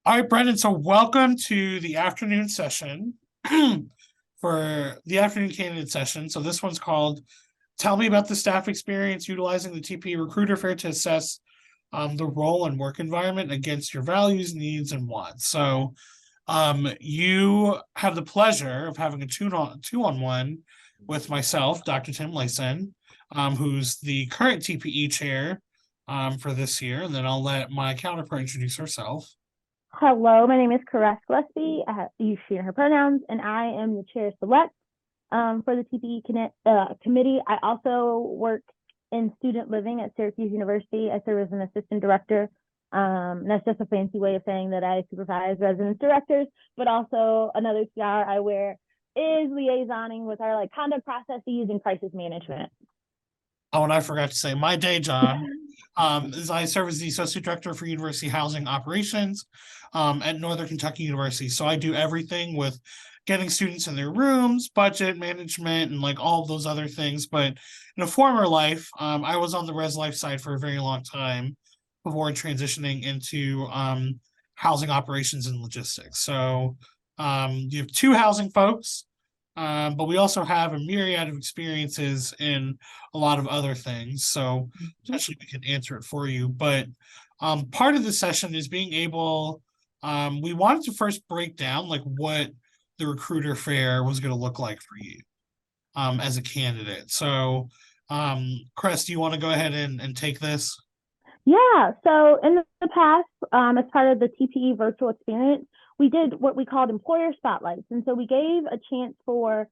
All right, Brendan. So, welcome to the afternoon session for the afternoon candidate session. So, this one's called Tell Me About the Staff Experience Utilizing the TPE Recruiter Fair to Assess the Role and Work Environment Against Your Values, Needs, and Wants. So, you have the pleasure of having a two-on-one with myself, Dr. Tim Layson, who's the current TPE chair for this year. And then I'll let my counterpart introduce herself. Hello, my name is Caress Gillespie. I have use she and her pronouns, and I am the chair select for the TPE committee. I also work in student living at Syracuse University. I serve as an assistant director. And that's just a fancy way of saying that I supervise residence directors, but also another CR I wear is liaisoning with our conduct processes and crisis management. Oh, and I forgot to say, my day job is I serve as the associate director for university housing operations at Northern Kentucky University. So I do everything with getting students in their rooms, budget management, and like all of those other things. But in a former life, I was on the res life side for a very long time before transitioning into housing operations and logistics. So you have two housing folks. But we also have a myriad of experiences in a lot of other things. So potentially we can answer it for you. But part of the session is being able, we wanted to first break down like what the recruiter fair was going to look like for you as a candidate. So Chris, do you want to go ahead and take this? Yeah, so in the past, as part of the TPE virtual experience, we did what we called employer spotlights. And so we gave a chance for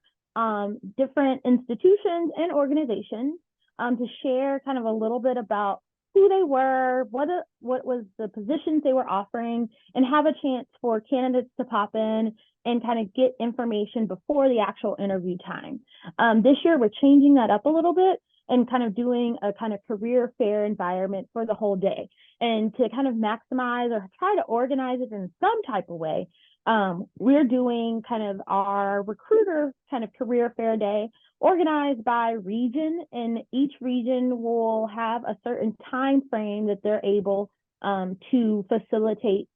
different institutions and organizations to share kind of a little bit about who they were, what was the positions they were offering, and have a chance for candidates to pop in and kind of get information before the actual interview time. This year, we're changing that up a little bit and kind of doing a kind of career fair environment for the whole day. And to kind of maximize or try to organize it in some type of way, we're doing kind of our recruiter kind of career fair day organized by region, and each region will have a certain time frame that they're able to facilitate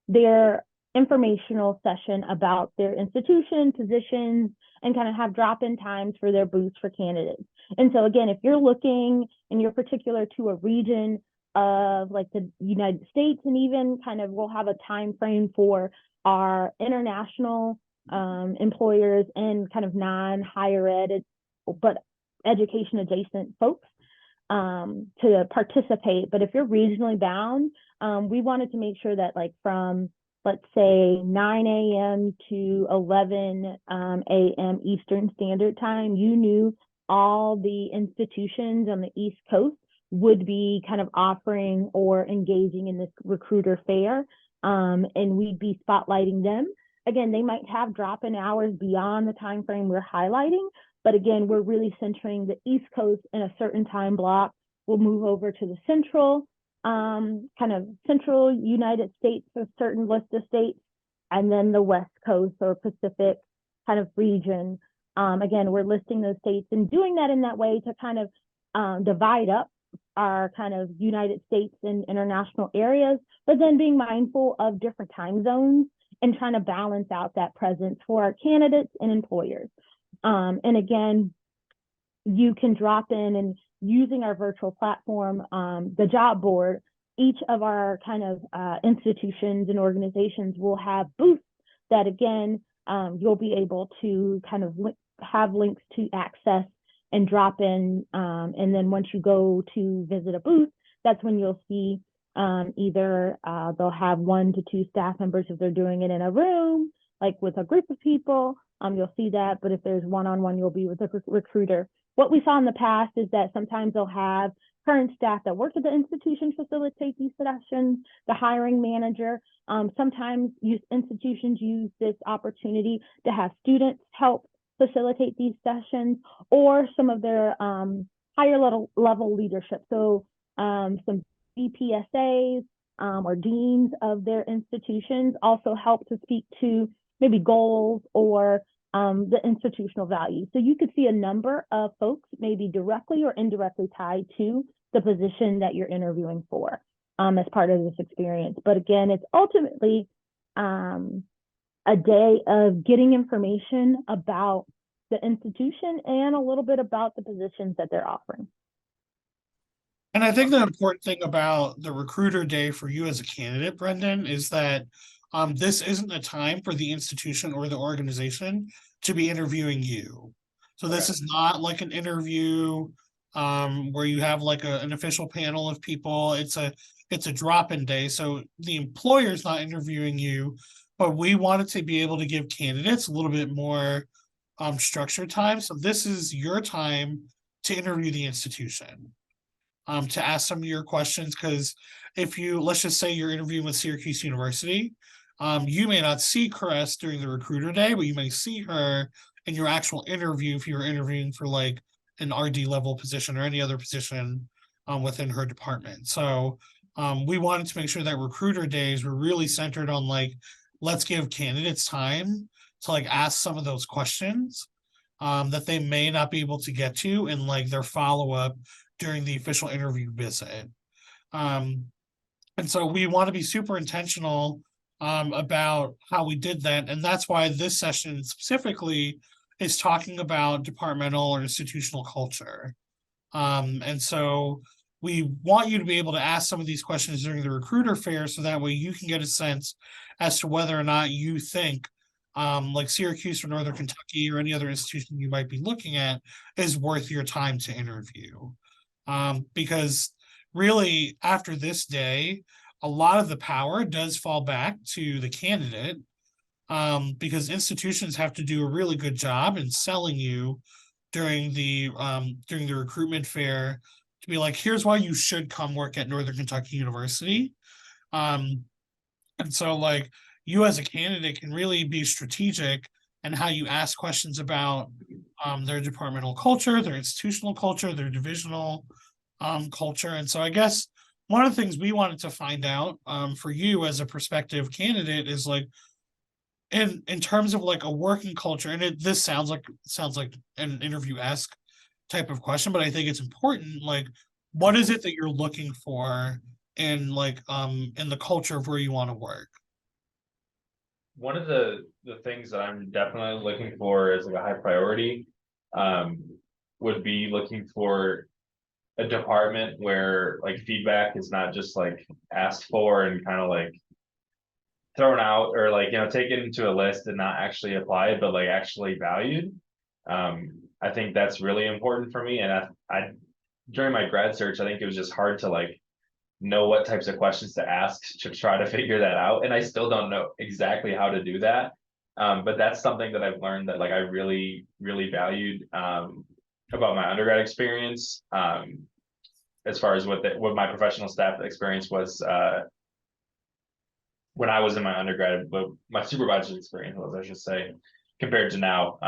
their informational session about their institution, positions, and kind of have drop-in times for their booths for candidates. And so again, if you're looking and you're particular to a region of like the United States, and even kind of we'll have a time frame for our international employers and kind of non-higher ed, but education adjacent folks to participate. But if you're regionally bound, we wanted to make sure that like from let's say 9 a.m. to 11 a.m. Eastern Standard Time, you knew all the institutions on the East Coast would be kind of offering or engaging in this recruiter fair, and we'd be spotlighting them. Again, they might have drop-in hours beyond the time frame we're highlighting, but again, we're really centering the East Coast in a certain time block. We'll move over to the central United States, a certain list of states, and then the West Coast or Pacific kind of region. Again, we're listing those states and doing that in that way to kind of divide up our kind of United States and international areas, but then being mindful of different time zones and trying to balance out that presence for our candidates and employers. And again, you can drop in and using our virtual platform, the job board, each of our kind of institutions and organizations will have booths that again, you'll be able to kind of have links to access and drop in. And then once you go to visit a booth, that's when you'll see either they'll have 1 to 2 staff members if they're doing it in a room, like with a group of people, you'll see that. But if there's one-on-one, you'll be with a recruiter. What we saw in the past is that sometimes they'll have current staff that work at the institution facilitate these sessions, the hiring manager. Sometimes institutions use this opportunity to have students help facilitate these sessions, or some of their higher level leadership. So some BPSAs or deans of their institutions also help to speak to maybe goals or the institutional values. So you could see a number of folks maybe directly or indirectly tied to the position that you're interviewing for. as part of this experience. But again, it's ultimately a day of getting information about the institution and a little bit about the positions that they're offering. And I think the important thing about the recruiter day for you as a candidate, Brendan, is that this isn't a time for the institution or the organization to be interviewing you. So this is not like an interview where you have like an official panel of people. It's a drop-in day. So the employer's not interviewing you, but we wanted to be able to give candidates a little bit more structured time. So this is your time to interview the institution, to ask some of your questions. Because if you, let's just say you're interviewing with Syracuse University, you may not see Crest during the recruiter day, but you may see her in your actual interview if you're interviewing for like an RD level position or any other position within her department. So we wanted to make sure that recruiter days were really centered on like, let's give candidates time to like ask some of those questions that they may not be able to get to in like their follow-up during the official interview visit. And so we want to be super intentional about how we did that. And that's why this session specifically is talking about departmental or institutional culture. And so we want you to be able to ask some of these questions during the recruiter fair so that way you can get a sense as to whether or not you think like Syracuse or Northern Kentucky or any other institution you might be looking at is worth your time to interview. Because really after this day, a lot of the power does fall back to the candidate, because institutions have to do a really good job in selling you during the recruitment fair to be like, here's why you should come work at Northern Kentucky University. And so like you as a candidate can really be strategic in how you ask questions about their departmental culture, their institutional culture, their divisional culture. And so I guess one of the things we wanted to find out for you as a prospective candidate is like, in terms of like a working culture, and this sounds like an interview-esque type of question, but I think it's important. Like, what is it that you're looking for in like in the culture of where you want to work? One of the things that I'm definitely looking for as like a high priority um, would be looking for a department where like feedback is not just like asked for and kind of like thrown out or like taken into a list and not actually applied, but like actually valued. I think that's really important for me. And I during my grad search, I think it was just hard to like know what types of questions to ask to try to figure that out. And I still don't know exactly how to do that. But that's something that I've learned that like I really, really valued about my undergrad experience. As far as what my professional staff experience was when I was in my undergrad, but my supervisor's experience was, I should say, compared to now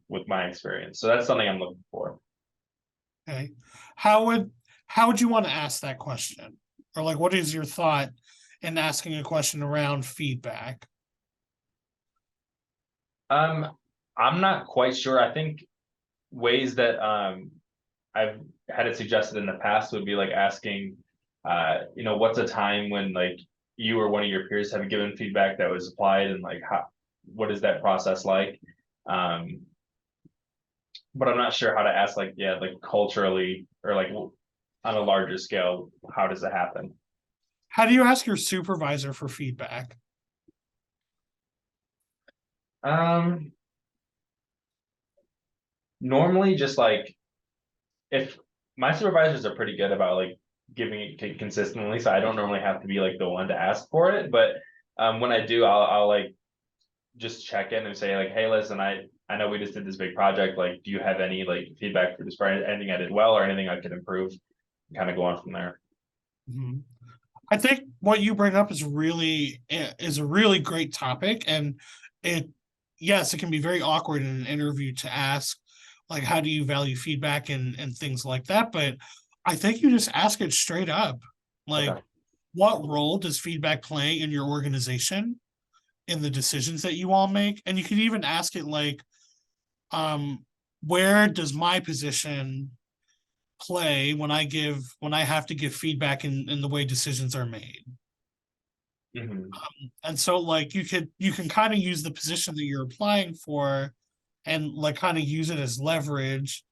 with my experience. So that's something I'm looking for. Okay. How would you want to ask that question? Or like what is your thought in asking a question around feedback? I'm not quite sure. I think ways that I've had it suggested in the past would be like asking what's a time when like you or one of your peers have given feedback that was applied and like what is that process like? But I'm not sure how to ask like culturally or like on a larger scale, how does it happen? How do you ask your supervisor for feedback? Normally just like if my supervisors are pretty good about like giving it consistently, so I don't normally have to be like the one to ask for it. But when I do, I'll like just check in and say like, hey, listen, I know we just did this big project. Like, do you have any like feedback for this project? Anything I did well or anything I could improve? Kind of go on from there. Mm-hmm. I think what you bring up is a really great topic, and yes, it can be very awkward in an interview to ask like how do you value feedback and things like that, but I think you just ask it straight up. Like, Okay. what role does feedback play in your organization, in the decisions that you all make? And you can even ask it like, where does my position play when I have to give feedback in the way decisions are made. Mhm. And so like you can kind of use the position that you're applying for and like kind of use it as leverage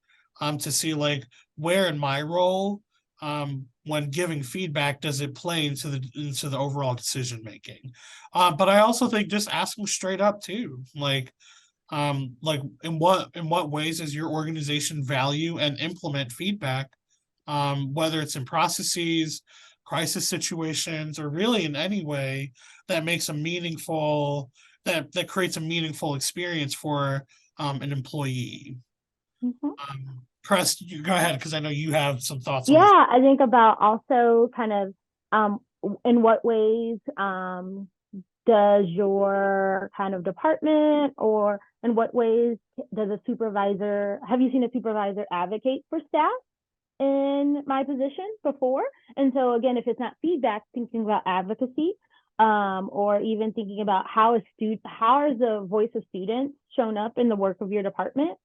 to see like where in my role when giving feedback does it play into the overall decision making. But I also think just asking straight up too, like in what ways does your organization value and implement feedback, whether it's in processes, crisis situations, or really in any way that makes a meaningful that creates a meaningful experience for an employee. Mhm. Crest, you go ahead because I know you have some thoughts on this. Yeah, I think about also kind of in what ways does your kind of department, or in what ways does a supervisor, have you seen a supervisor advocate for staff in my position before? And so again, if it's not feedback, thinking about advocacy, or even thinking about how is the voice of students shown up in the work of your department.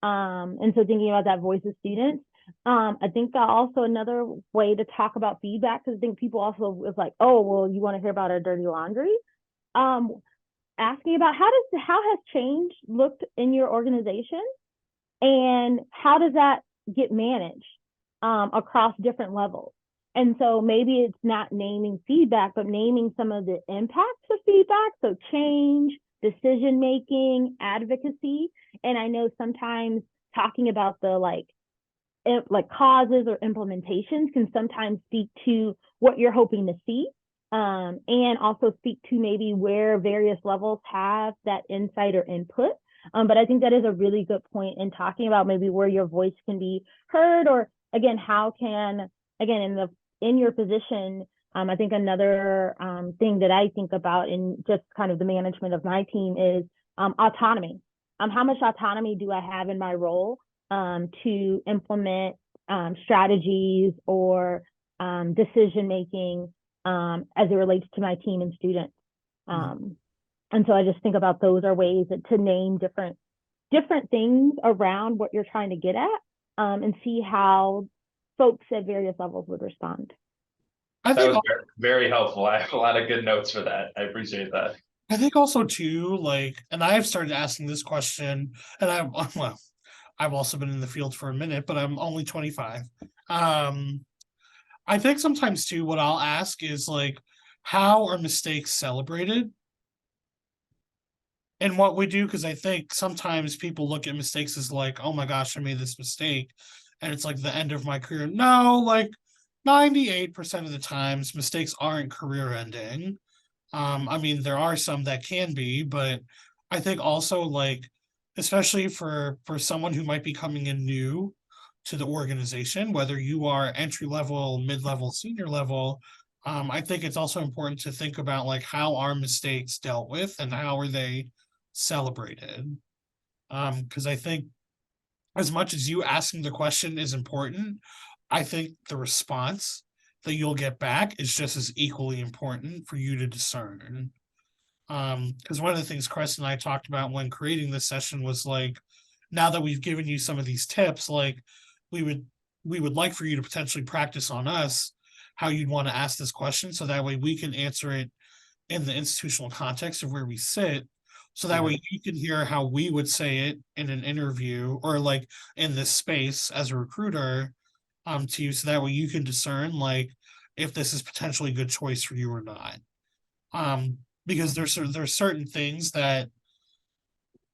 And so thinking about that voice of students. I think also another way to talk about feedback, because I think people also was like, oh, well, you want to hear about our dirty laundry? Asking about how has change looked in your organization, and how does that get managed across different levels. And so maybe it's not naming feedback, but naming some of the impacts of feedback. So change, decision making, advocacy. And I know sometimes talking about the like causes or implementations can sometimes speak to what you're hoping to see, and also speak to maybe where various levels have that insight or input. But I think that is a really good point in talking about maybe where your voice can be heard, or again, how can, again, in your position, I think another thing that I think about in just kind of the management of my team is autonomy. How much autonomy do I have in my role to implement strategies or decision making as it relates to my team and students. And so I just think about those are ways to name different things around what you're trying to get at, and see how folks at various levels would respond. I That think was very helpful. I have a lot of good notes for that. I appreciate that. I think also too, like, and I've started asking this question, and well, I've also been in the field for a minute, but I'm only 25. I think sometimes too, what I'll ask is like, how are mistakes celebrated? And what we do, because I think sometimes people look at mistakes as like, oh my gosh, I made this mistake, and it's like the end of my career. No, like 98% of the times, mistakes aren't career ending. I mean, there are some that can be, but I think also like, especially for someone who might be coming in new to the organization, whether you are entry level, mid level, senior level, I think it's also important to think about like how are mistakes dealt with and how are they celebrated. Because I think as much as you asking the question is important, I think the response that you'll get back is just as equally important for you to discern. Because one of the things Chris and I talked about when creating this session was like, now that we've given you some of these tips, like we would we would like for you to potentially practice on us how you'd want to ask this question, so that way we can answer it in the institutional context of where we sit. So that way you can hear how we would say it in an interview or like in this space as a recruiter to you, so that way you can discern like if this is potentially a good choice for you or not. Because there's certain things that,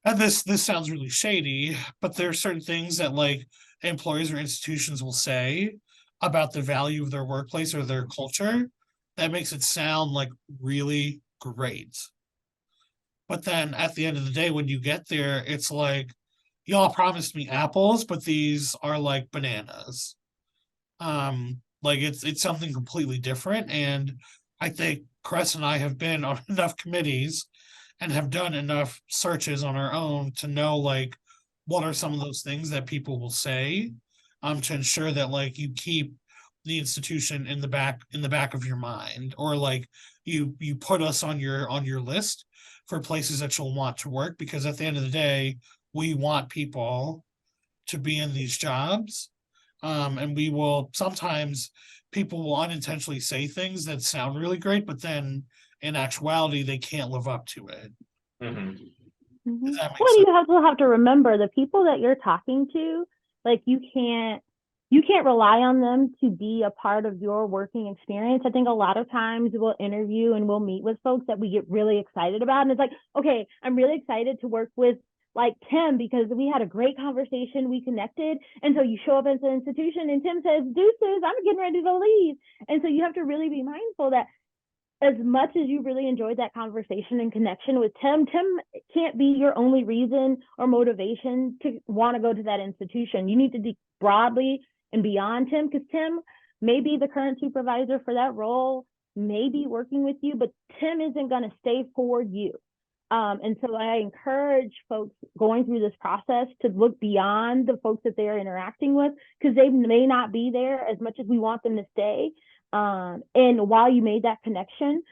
and this sounds really shady, but there are certain things that like employers or institutions will say about the value of their workplace or their culture that makes it sound like really great. But then at the end of the day, when you get there, it's like, y'all promised me apples, but these are like bananas. Like it's something completely different. And I think Cress and I have been on enough committees and have done enough searches on our own to know like what are some of those things that people will say, to ensure that like you keep the institution in the back of your mind, or like you put us on your list for places that you'll want to work, because at the end of the day we want people to be in these jobs, And we will sometimes people will unintentionally say things that sound really great, but then in actuality, they can't live up to it. Mhm. Does that make Well, sense? you also have to remember the people that you're talking to, like you can't rely on them to be a part of your working experience. I think a lot of times we'll interview and we'll meet with folks that we get really excited about. And it's like, okay, I'm really excited to work with like Tim because we had a great conversation, we connected. And so you show up at the institution and Tim says, deuces, I'm getting ready to leave. And so you have to really be mindful that as much as you really enjoyed that conversation and connection with Tim, Tim can't be your only reason or motivation to want to go to that institution. You need to be broadly and beyond Tim, because Tim may be the current supervisor for that role, may be working with you, but Tim isn't going to stay for you. And so I encourage folks going through this process to look beyond the folks that they're interacting with, because they may not be there as much as we want them to stay. And while you made that connection,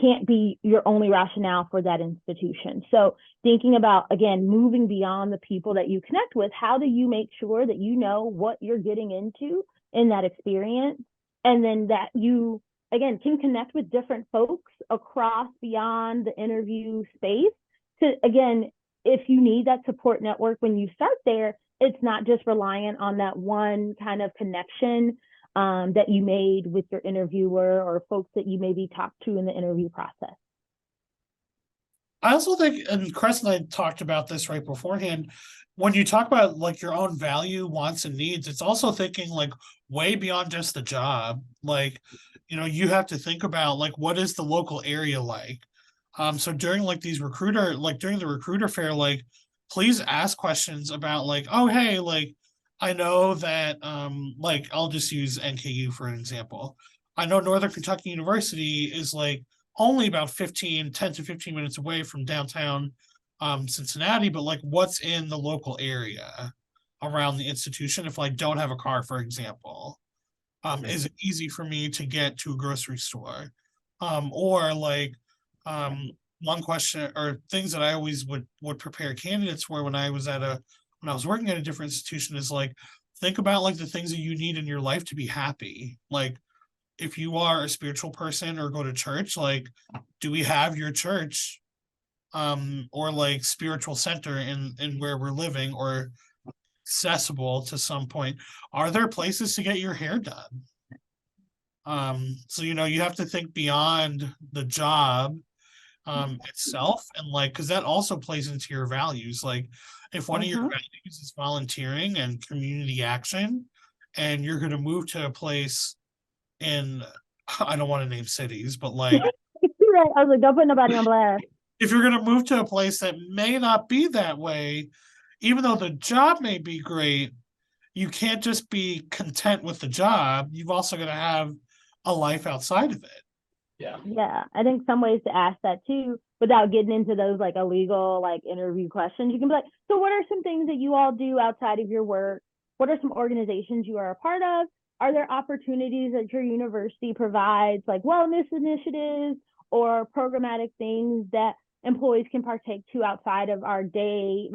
can't be your only rationale for that institution. So thinking about, again, moving beyond the people that you connect with, how do you make sure that you know what you're getting into in that experience? And then that you, again, can connect with different folks across beyond the interview space to, again, if you need that support network when you start there, it's not just reliant on that one kind of connection that you made with your interviewer or folks that you maybe talked to in the interview process. I also think, and Chris and I talked about this right beforehand, when you talk about like your own value, wants, and needs, it's also thinking like way beyond just the job. Like, you have to think about like what is the local area like. So during like during the recruiter fair, like please ask questions about like, oh hey, like I know that like I'll just use NKU for an example. I know Northern Kentucky University is like only about 10 to 15 minutes away from downtown Cincinnati, but like what's in the local area around the institution if I don't have a car, for example? Is it easy for me to get to a grocery store? Or like one question or things that I always would prepare candidates for when I was working at a different institution is like think about like the things that you need in your life to be happy. Like if you are a spiritual person or go to church, like do we have your church or like spiritual center in where we're living or accessible to some point? Are there places to get your hair done? So you have to think beyond the job itself, and like because that also plays into your values. Like if one of your values is volunteering and community action and you're going to move to a place in I don't want to name cities, but like Right. I was like, don't put nobody on blast. if you're going to move to a place that may not be that way, even though the job may be great, you can't just be content with the job. You've also got to have a life outside of it. Yeah. I think some ways to ask that too, without getting into those like illegal like interview questions, you can be like, so what are some things that you all do outside of your work? What are some organizations you are a part of? Are there opportunities that your university provides, like wellness initiatives or programmatic things that employees can partake to outside of our daily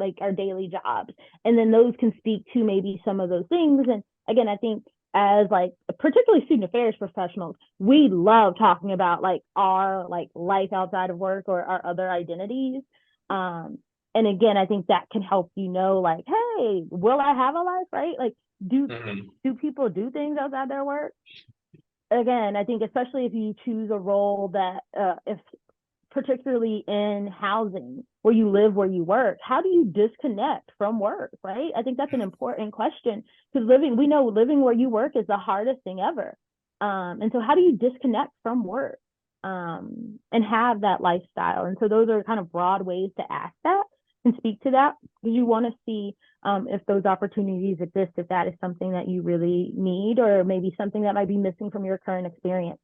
jobs? And then those can speak to maybe some of those things. And again, I think as like particularly student affairs professionals, we love talking about like our like life outside of work or our other identities. And again, I think that can help like, hey, will I have a life, right? Like do people do things outside their work? Again, I think especially if you choose a role that if particularly in housing where you live, where you work, how do you disconnect from work, right? I think that's an important question because we know living where you work is the hardest thing ever. And so how do you disconnect from work and have that lifestyle? And so those are kind of broad ways to ask that and speak to that because you want to see if those opportunities exist, if that is something that you really need or maybe something that might be missing from your current experience.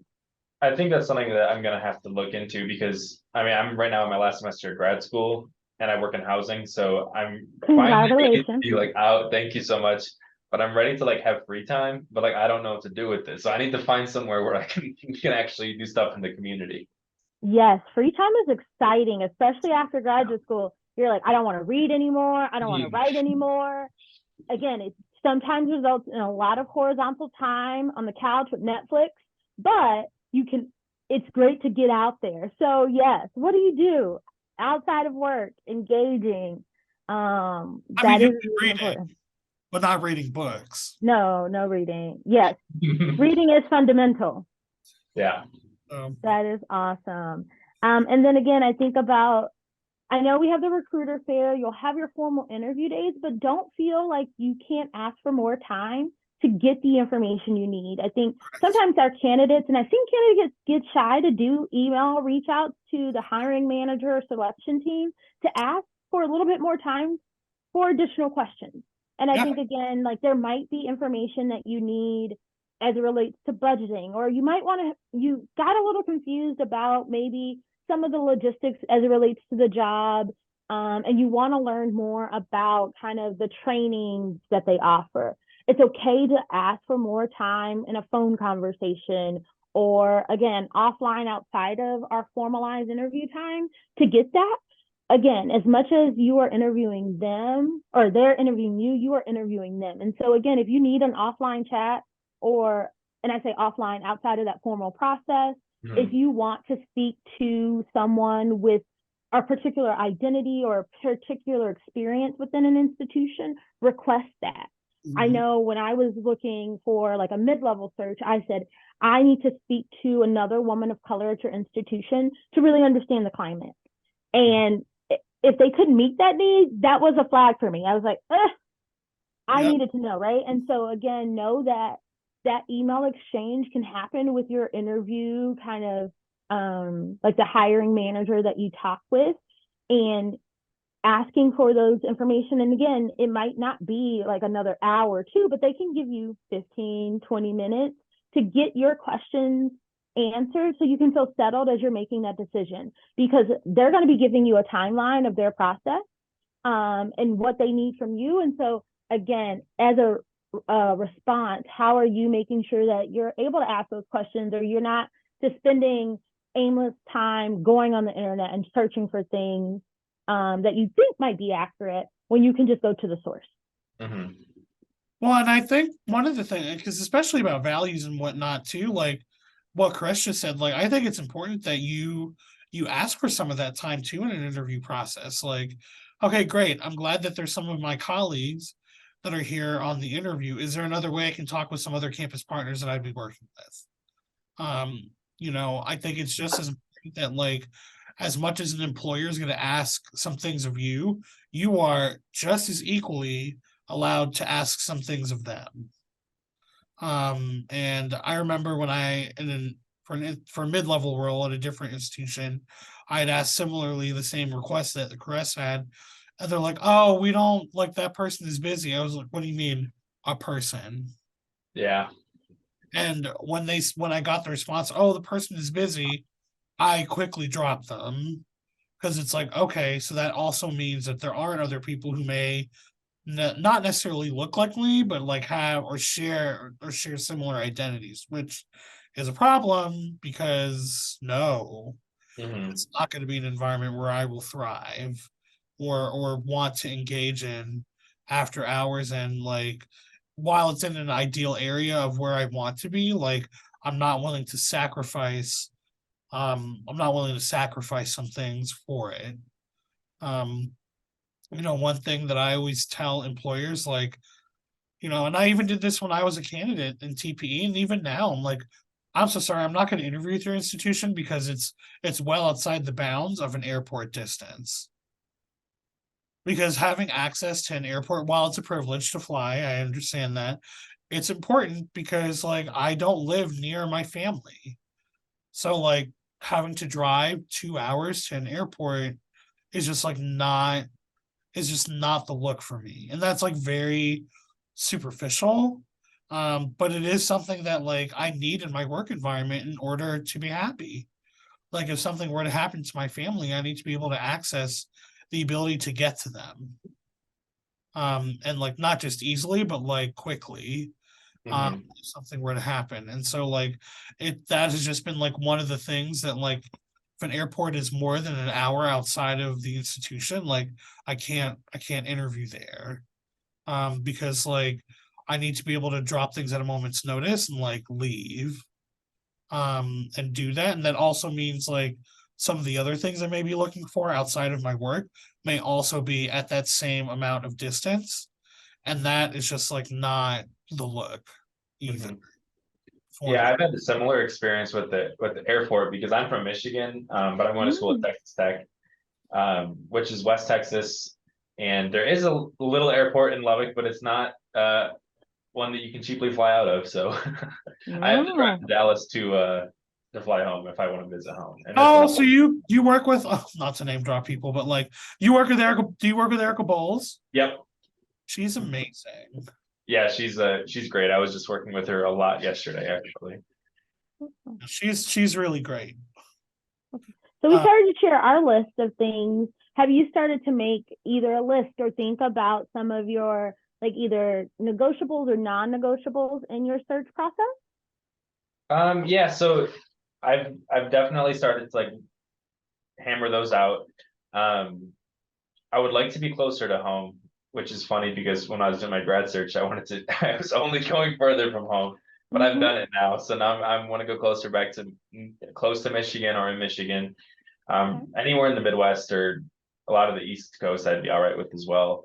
I think that's something that I'm gonna have to look into because I'm right now in my last semester of grad school and I work in housing, so I'm finally ready to be like out. Thank you so much. But I'm ready to like have free time, but like I don't know what to do with this. So I need to find somewhere where I can actually do stuff in the community. Yes, free time is exciting, especially after graduate school. You're like, I don't want to read anymore. I don't want to write anymore. again, it sometimes results in a lot of horizontal time on the couch with Netflix, but it's great to get out there. So yes, what do you do outside of work, engaging? I mean, That you is can really read it, important. but not reading books. No, no reading. Yes, reading is fundamental. Yeah. That is awesome. And then again, I know we have the recruiter fair, you'll have your formal interview days, but don't feel like you can't ask for more time to get the information you need. I think sometimes our candidates, and I've seen candidates get shy to do email reach outs to the hiring manager or selection team to ask for a little bit more time for additional questions. And I Yeah. think, again, like there might be information that you need as it relates to budgeting, or you might want to, you got a little confused about maybe some of the logistics as it relates to the job, and you want to learn more about kind of the training that they offer. It's okay to ask for more time in a phone conversation, or again, offline outside of our formalized interview time to get that. Again, as much as you are interviewing them or they're interviewing you, you are interviewing them. And so again, if you need an offline chat, or, and I say offline outside of that formal process, if you want to speak to someone with a particular identity or a particular experience within an institution, request that. I know when I was looking for like a mid-level search, I said, I need to speak to another woman of color at your institution to really understand the climate. And if they couldn't meet that need, that was a flag for me. I was like, I needed to know, right? And so again, know that that email exchange can happen with your interview, kind of like the hiring manager that you talk with, and asking for those information. And again, it might not be like another hour or two, but they can give you 15, 20 minutes to get your questions answered so you can feel settled as you're making that decision, because they're going to be giving you a timeline of their process and what they need from you. And so again, as a response, how are you making sure that you're able to ask those questions, or you're not just spending aimless time going on the internet and searching for things that you think might be accurate when you can just go to the source. Well, and I think one of the things, because especially about values and whatnot too, like what Chris just said, like I think it's important that you ask for some of that time too in an interview process. Like, okay, great. I'm glad that there's some of my colleagues that are here on the interview. Is there another way I can talk with some other campus partners that I'd be working with? I think it's just as important that, like, as much as an employer is going to ask some things of you, you are just as equally allowed to ask some things of them. And I remember when for a mid-level role at a different institution, I had asked similarly the same request that the Caress had, and they're like, "Oh, we don't, like, that person is busy." I was like, "What do you mean, a person?" Yeah. And when I got the response, "Oh, the person is busy," I quickly dropped them, because it's like, okay, so that also means that there aren't other people who may not necessarily look like me, but like have or share similar identities, which is a problem, because no, it's not going to be an environment where I will thrive or want to engage in after hours. And like, while it's in an ideal area of where I want to be, like I'm not willing to sacrifice some things for it. One thing that I always tell employers, like, and I even did this when I was a candidate in TPE, and even now, I'm like, I'm so sorry, I'm not going to interview with your institution because it's well outside the bounds of an airport distance. Because having access to an airport, while it's a privilege to fly, I understand that, it's important because, like, I don't live near my family. So, like, having to drive 2 hours to an airport is just not the look for me. And that's like very superficial. But it is something that, like, I need in my work environment in order to be happy. Like, if something were to happen to my family, I need to be able to access the ability to get to them. And like not just easily, but like quickly. If something were to happen. And so, like, that has just been like one of the things that, like, if an airport is more than an hour outside of the institution, like I can't interview there. because like I need to be able to drop things at a moment's notice and like leave and do that. And that also means like some of the other things I may be looking for outside of my work may also be at that same amount of distance. And that is just like not the look either Mhm. for Yeah, me. I've had a similar experience with the airport because I'm from Michigan, but I'm going to school at Mm, Texas Tech, which is West Texas, and there is a little airport in Lubbock, but it's not one that you can cheaply fly out of. So I have to drive no. to Dallas to fly home if I want to visit home, and it's a Oh, lot. so you work with not to name drop people, but like you work with Erica, do you work with Erica Bowles? Yep. She's amazing. Yeah, she's great. I was just working with her a lot yesterday, actually. She's really great. So we Uh, started to share our list of things. Have you started to make either a list or think about some of your like either negotiables or non-negotiables in your search process? Yeah, so I've definitely started to like hammer those out. Um, I would like to be closer to home, which is funny because when I was doing my grad search, I wanted to, I was only going further from home, but I've Mm-hmm. done it now. So now I want to go closer back to close to Michigan or in Michigan. Okay. Anywhere in the Midwest or a lot of the East Coast, I'd be all right with as well.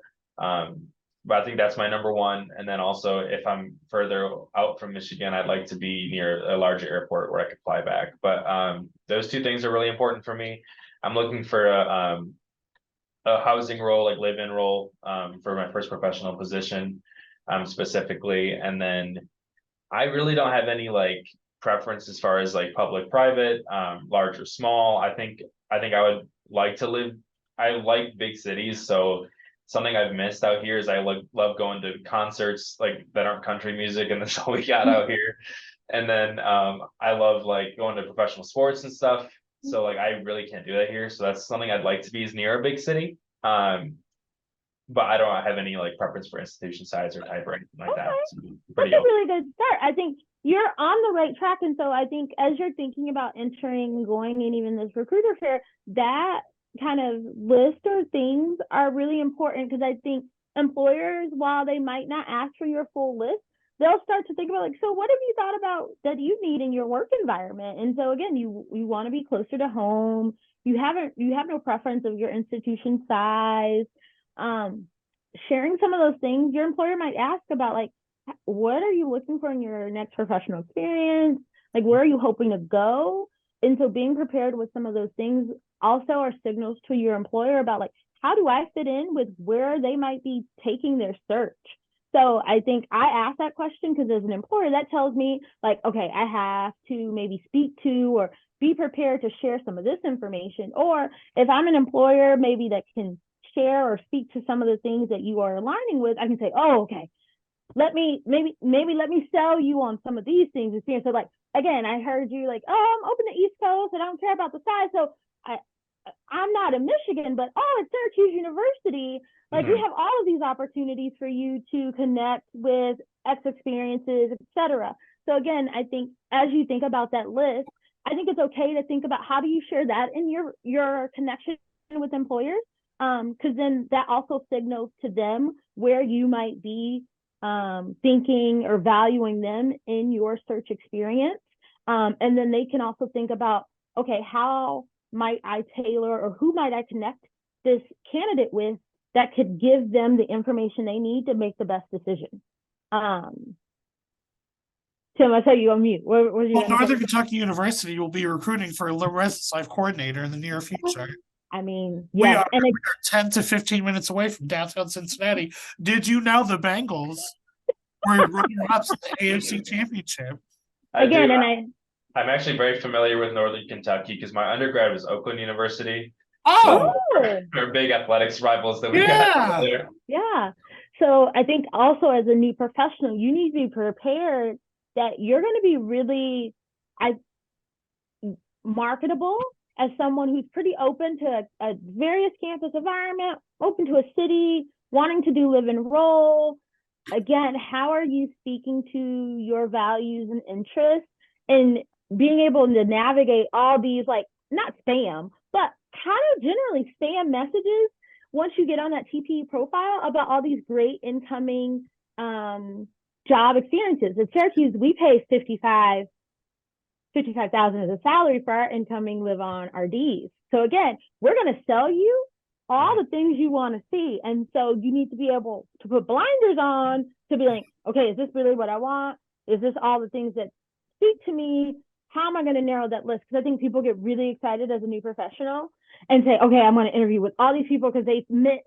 But I think that's my number one. And then also, if I'm further out from Michigan, I'd like to be near a larger airport where I could fly back. But those two things are really important for me. I'm looking for a housing role, like live-in role, for my first professional position, specifically. And then I really don't have any like preference as far as like public, private, large or small. I think I would like to live. I like big cities, so something I've missed out here is I like love going to concerts like that aren't country music, and that's all we got out here. And then I love like going to professional sports and stuff. So like I really can't do that here. So that's something I'd like to be is near a big city. But I don't have any like preference for institution size or type or anything like that. Okay. So I'm That's pretty a open. really good start. I think you're on the right track. And so I think as you're thinking about entering and going in even this recruiter fair, that kind of list or things are really important because I think employers, while they might not ask for your full list, they'll start to think about like, so what have you thought about that you need in your work environment? And so again, you want to be closer to home. You have no preference of your institution size. Um, Sharing some of those things, your employer might ask about like, what are you looking for in your next professional experience? Like, where are you hoping to go? And so being prepared with some of those things also are signals to your employer about like, how do I fit in with where they might be taking their search? So I think I ask that question because as an employer, that tells me like, okay, I have to maybe speak to or be prepared to share some of this information. Or if I'm an employer, maybe that can share or speak to some of the things that you are aligning with, I can say, oh, okay, let me sell you on some of these things and see. So like again, I heard you like, oh, I'm open to East Coast. I don't care about the size. So I I'm not in Michigan, but oh, at Syracuse University, like we Mhm. have all of these opportunities for you to connect with X experiences, etc. So again, I think as you think about that list, I think it's okay to think about how do you share that in your connection with employers, because then that also signals to them where you might be thinking or valuing them in your search experience. And then they can also think about, okay, how might I tailor or who might I connect this candidate with that could give them the information they need to make the best decision. Tim, I tell you on mute. What were you well, going to Northern say? Kentucky University will be recruiting for a residence life coordinator in the near future. I mean, We yes, are and 10 to 15 minutes away from downtown Cincinnati. Did you know the Bengals were runner-ups in the AFC Championship? I do. again, and I I'm actually very familiar with Northern Kentucky because my undergrad was Oakland University. So Oh, oh we're big athletics rivals that we got yeah. there. yeah. So I think also as a new professional, you need to be prepared that you're going to be really, I marketable as someone who's pretty open to a various campus environment, open to a city, wanting to do live and roll. Again, how are you speaking to your values and interests and being able to navigate all these, like, not spam, but kind of generally spam messages once you get on that TPE profile about all these great incoming job experiences. At Syracuse, we pay 55,000 as a salary for our incoming live-on RDs. So again, we're going to sell you all the things you want to see. And so you need to be able to put blinders on to be like, okay, is this really what I want? Is this all the things that speak to me? How am I going to narrow that list? Because I think people get really excited as a new professional and say, okay, I'm going to interview with all these people because they met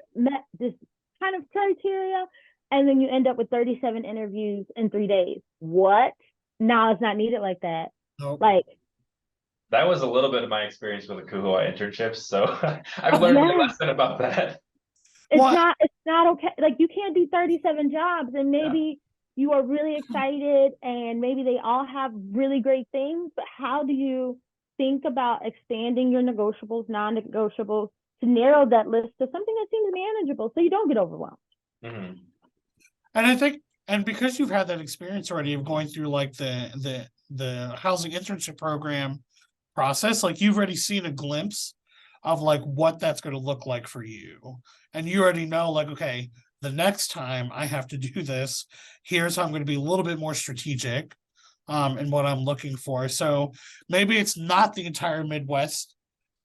this kind of criteria. And then you end up with 37 interviews in 3 days. What? No, it's not needed like that. Nope. Like, That was a little bit of my experience with the Kuhua internships, so I've learned a lesson about that. it's not okay. Like, you can't do 37 jobs, and maybe you are really excited and maybe they all have really great things, but how do you think about expanding your negotiables, non-negotiables to narrow that list to something that seems manageable so you don't get overwhelmed? Mm-hmm. And I think, and because you've had that experience already of going through like the housing internship program process, like you've already seen a glimpse of like what that's going to look like for you. And you already know, like, okay, the next time I have to do this, here's how I'm going to be a little bit more strategic in what I'm looking for. So maybe it's not the entire Midwest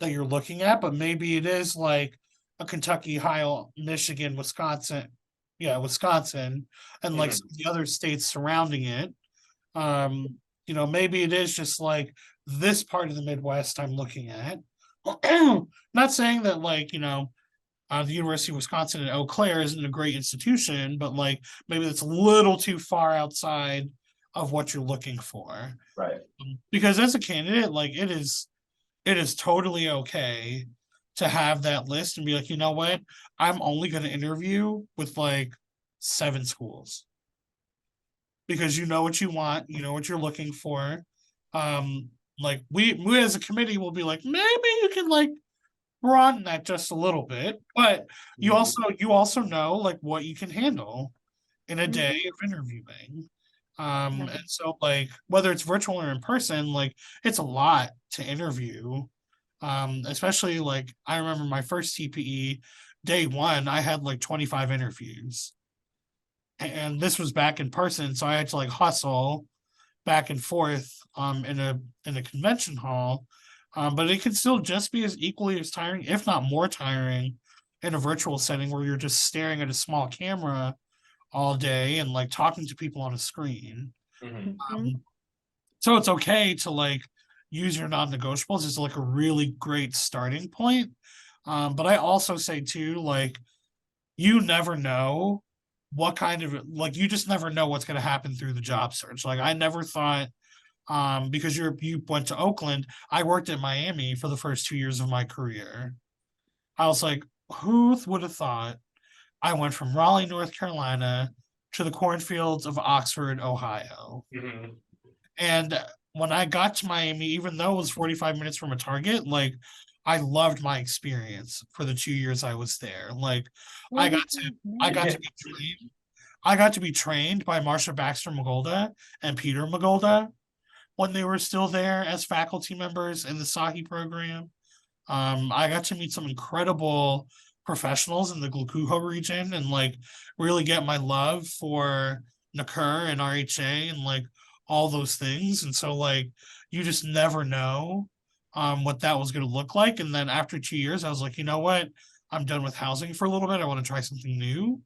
that you're looking at, but maybe it is like a Kentucky, Ohio, Michigan, Wisconsin, and like some of the other states surrounding it. Maybe it is just like this part of the Midwest I'm looking at. Not saying that like, the University of Wisconsin in Eau Claire isn't a great institution, but like maybe it's a little too far outside of what you're looking for. Right. Because as a candidate, like it is totally okay to have that list and be like, you know what? I'm only going to interview with like 7 schools. Because you know what you want, you know what you're looking for. Like we as a committee will be like, maybe you can like broaden that just a little bit, but you also know like what you can handle in a day of interviewing. And so like whether it's virtual or in person, like it's a lot to interview. Especially like I remember my first TPE day 1, I had like 25 interviews. And this was back in person, so I had to like hustle back and forth in a convention hall. But it can still just be as equally as tiring, if not more tiring, in a virtual setting where you're just staring at a small camera all day and like talking to people on a screen. So it's okay to like use your non-negotiables as like a really great starting point. But I also say too, like you never know what kind of like you just never know what's going to happen through the job search. Like I never thought because you went to Oakland, I worked at Miami for the first 2 years of my career. I was like, who would have thought I went from Raleigh, North Carolina to the cornfields of Oxford, Ohio. And when I got to Miami, even though it was 45 minutes from a Target, like I loved my experience for the 2 years I was there. Like I got to be trained. I got to be trained by Marsha Baxter Magolda and Peter Magolda when they were still there as faculty members in the Sahi program. I got to meet some incredible professionals in the Glucujo region and like really get my love for NACUR and RHA and like all those things. And so like you just never know what that was going to look like. And then after 2 years, I was like, you know what? I'm done with housing for a little bit. I want to try something new.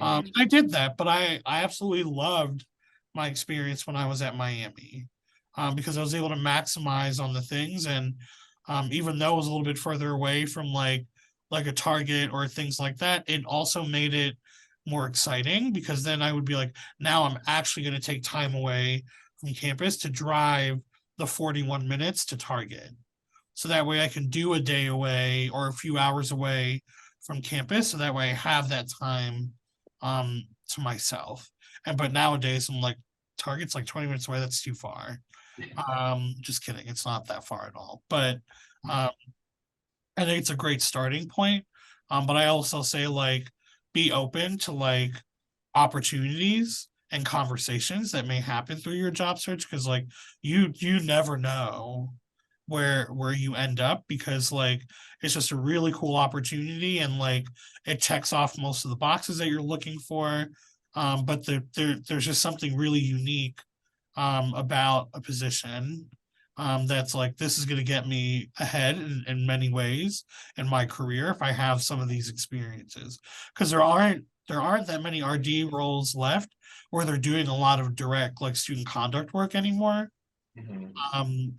I did that, but I absolutely loved my experience when I was at Miami because I was able to maximize on the things. And even though it was a little bit further away from like a Target or things like that, it also made it more exciting because then I would be like, now I'm actually going to take time away from campus to drive the 41 minutes to Target. So that way I can do a day away or a few hours away from campus. So that way I have that time to myself. But nowadays I'm like, Target's like 20 minutes away. That's too far. Just kidding. It's not that far at all. But I think it's a great starting point. But I also say like be open to like opportunities and conversations that may happen through your job search because like you never know where you end up, because like it's just a really cool opportunity, and like it checks off most of the boxes that you're looking for. But there's just something really unique about a position that's like, this is going to get me ahead in many ways in my career if I have some of these experiences, because there aren't that many RD roles left where they're doing a lot of direct like student conduct work anymore. Mhm.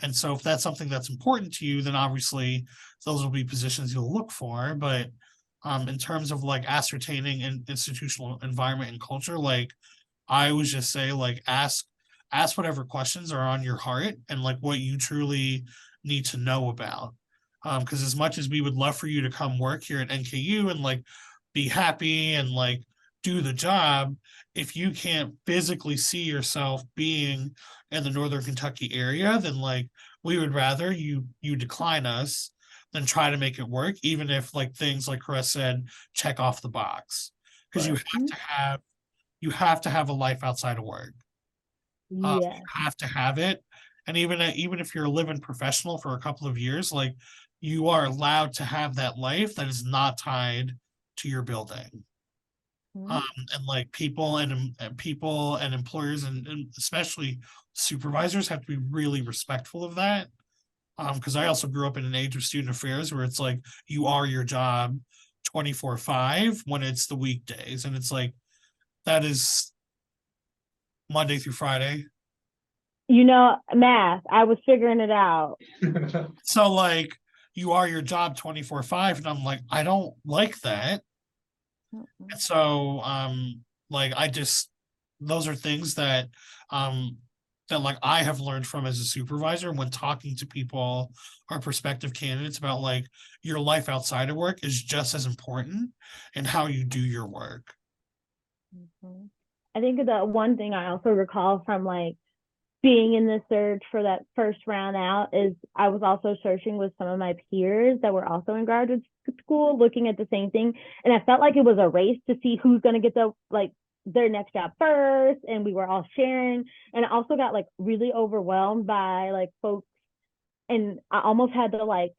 And so if that's something that's important to you, then obviously those will be positions you'll look for. But in terms of like ascertaining an institutional environment and culture, like I always just say, like, ask whatever questions are on your heart and like what you truly need to know about. Because as much as we would love for you to come work here at NKU and like be happy and like do the job, if you can't physically see yourself being in the Northern Kentucky area, then like we would rather you decline us than try to make it work, even if like things like Chris said, check off the box. Because Right. you have to have a life outside of work. Yeah. You have to have it. And even if you're a living professional for a couple of years, like you are allowed to have that life that is not tied to your building. Mhm. And like people and employers and especially supervisors have to be really respectful of that. Because I also grew up in an age of student affairs where it's like you are your job 24/5 when it's the weekdays. And it's like that is Monday through Friday. You know, math, I was figuring it out. So like you are your job 24/5. And I'm like, I don't like that. And so like I just those are things um that like I have learned from as a supervisor when talking to people or prospective candidates about like your life outside of work is just as important in how you do your work. Mhm. I think the one thing I also recall from like being in the search for that first round out is I was also searching with some of my peers that were also in graduate school looking at the same thing. And I felt like it was a race to see who's going to get their next job first. And we were all sharing. And I also got like really overwhelmed by like folks. And I almost had to like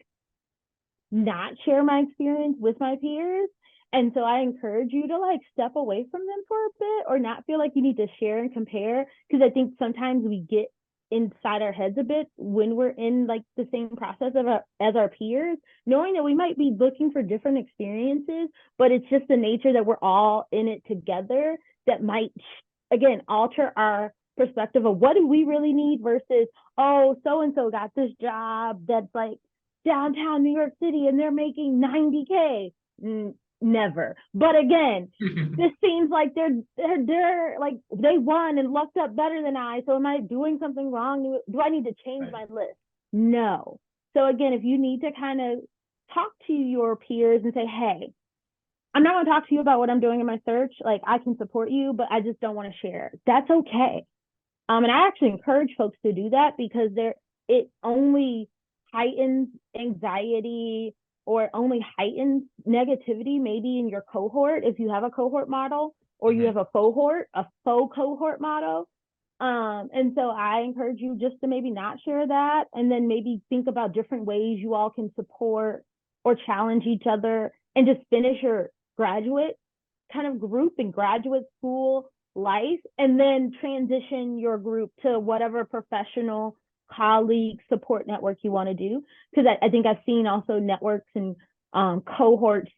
not share my experience with my peers. And so I encourage you to like step away from them for a bit or not feel like you need to share and compare. Because I think sometimes we get inside our heads a bit when we're in like the same process as our peers, knowing that we might be looking for different experiences, but it's just the nature that we're all in it together that might, again, alter our perspective of what do we really need versus, oh, so and so got this job that's like downtown New York City and they're making 90K. Never. But again, this seems like they're like they won and lucked up better than I. So am I doing something wrong? Do I need to change my list? No. So again, if you need to kind of talk to your peers and say, hey, I'm not going to talk to you about what I'm doing in my search. Like I can support you, but I just don't want to share. That's okay. And I actually encourage folks to do that because it only heightens anxiety or only heightens negativity maybe in your cohort if you have a cohort model or you have a faux cohort model. And so I encourage you just to maybe not share that and then maybe think about different ways you all can support or challenge each other and just finish your graduate kind of group in graduate school life and then transition your group to whatever professional colleague support network you want to do. Because I think I've seen also networks and cohorts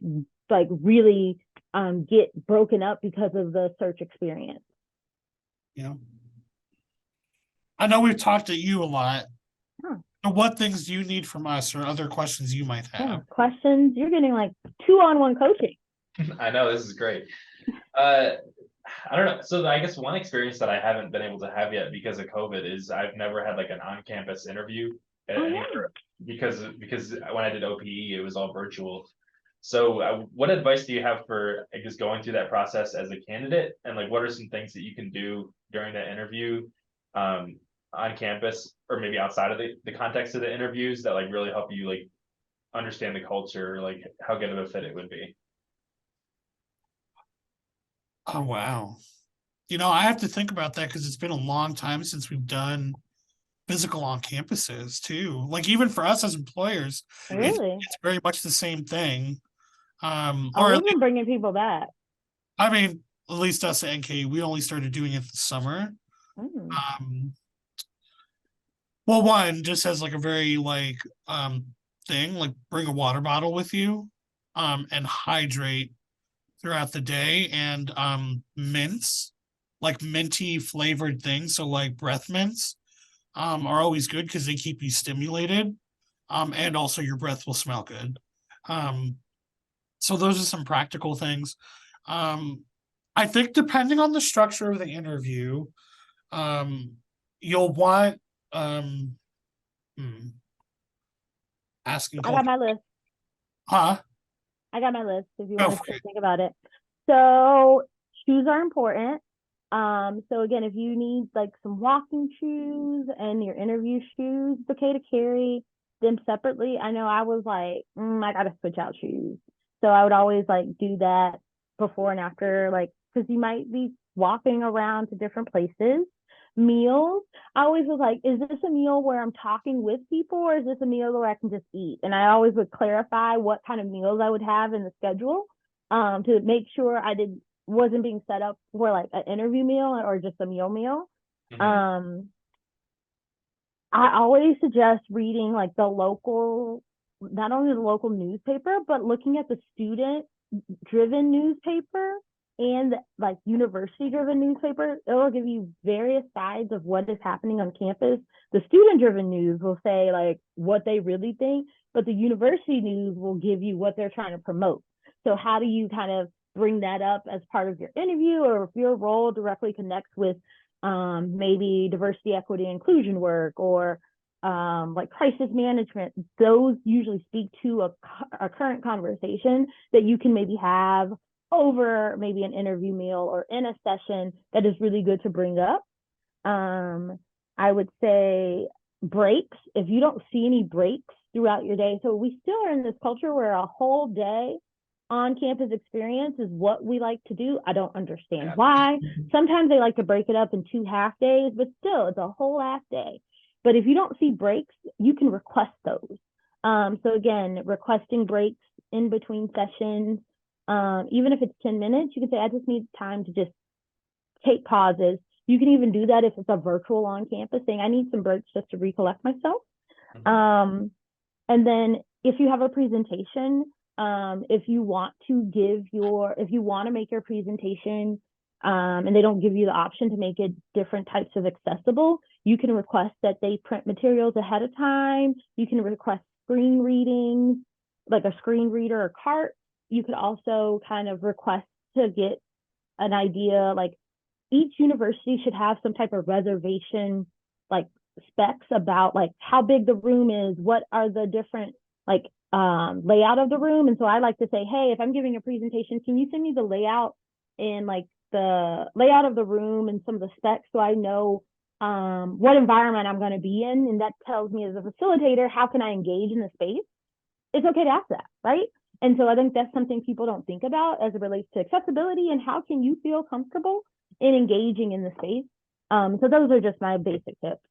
like really get broken up because of the search experience. Yeah. I know we've talked to you a lot. Huh. What things do you need from us or other questions you might Yeah. have? Questions? You're getting like 2-on-1 coaching. I know, this is great. I don't know. So I guess one experience that I haven't been able to have yet because of COVID is I've never had like an on-campus interview anywhere because when I did OPE, it was all virtual. So what advice do you have for, I guess, going through that process as a candidate? And like, what are some things that you can do during that interview on campus or maybe outside of the context of the interviews that like really help you like understand the culture, like how good of a fit it would be? Oh wow. I have to think about that because it's been a long time since we've done physical on campuses too. Like even for us as employers, Really? it's very much the same thing. Oh, Or at we've been bringing people back. I mean, at least us at NK, we only started doing it this summer. Mm. Um, well, one just has like a very like thing, like bring a water bottle with you, and hydrate throughout the day, and mints, like minty flavored things. So like breath mints, are always good because they keep you stimulated, and also your breath will smell good. Um, so those are some practical things. Um, I think depending on the structure of the interview, um, you'll want um, hmm, asking I got culture. my list. Huh? I got my list if you Go want to for still it. think about it. So shoes are important. So again, if you need like some walking shoes and your interview shoes, it's okay to carry them separately. I know I was like, I gotta switch out shoes. So I would always like do that before and after, like, because you might be walking around to different places. Meals, I always was like, is this a meal where I'm talking with people or is this a meal where I can just eat? And I always would clarify what kind of meals I would have in the schedule, to make sure I wasn't being set up for like an interview meal or just a meal. Mhm. Um, I always suggest reading like the local, not only the local newspaper, but looking at the student driven newspaper and like university driven newspaper. It'll give you various sides of what is happening on campus. The student driven news will say like what they really think, but the university news will give you what they're trying to promote. So how do you kind of bring that up as part of your interview, or if your role directly connects with maybe diversity, equity, inclusion work, or like crisis management? Those usually speak to a current conversation that you can maybe have over maybe an interview meal or in a session that is really good to bring up. Um, I would say breaks, if you don't see any breaks throughout your day. So we still are in this culture where a whole day on campus experience is what we like to do. I don't understand Yeah. why. Sometimes they like to break it up in 2 half days, but still, it's a whole half day. But if you don't see breaks, you can request those. So again, requesting breaks in between sessions, even if it's 10 minutes, you can say, I just need time to just take pauses. You can even do that if it's a virtual on campus, saying, I need some breaks just to recollect myself. Mhm. And then if you have a presentation, if you want to make your presentation, and they don't give you the option to make it different types of accessible, you can request that they print materials ahead of time. You can request screen readings, like a screen reader or cart. You could also kind of request to get an idea, like each university should have some type of reservation, like specs about like how big the room is, what are the different like layout of the room. And so I like to say, hey, if I'm giving a presentation, can you send me the layout and like the layout of the room and some of the specs so I know what environment I'm going to be in, and that tells me as a facilitator how can I engage in the space. It's okay to ask that, right? And so I think that's something people don't think about as it relates to accessibility and how can you feel comfortable in engaging in the space. So those are just my basic tips.